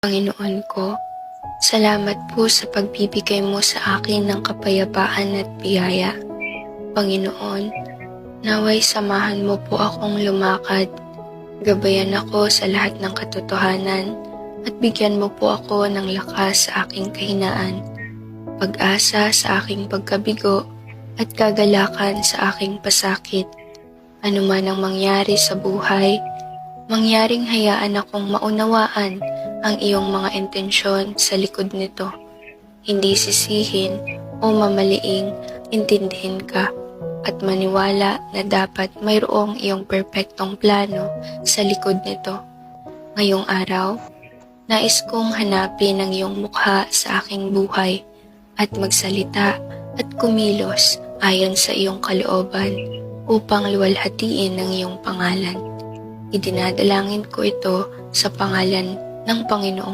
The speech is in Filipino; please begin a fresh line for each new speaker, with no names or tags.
Panginoon ko, salamat po sa pagbibigay mo sa akin ng kapayapaan at biyaya. Panginoon, naway samahan mo po akong lumakad. Gabayan ako sa lahat ng katotohanan at bigyan mo po ako ng lakas sa aking kahinaan, pag-asa sa aking pagkabigo at kagalakan sa aking pasakit. Ano man ang mangyari sa buhay, mangyaring hayaan akong maunawaan ang iyong mga intensyon sa likod nito. Hindi sisihin o mamaliing intindihin ka at maniwala na dapat mayroong iyong perpektong plano sa likod nito. Ngayong araw, nais kong hanapin ang iyong mukha sa aking buhay at magsalita at kumilos ayon sa iyong kalooban upang luwalhatiin ang iyong pangalan. Idinadalangin ko ito sa pangalan ng Panginoong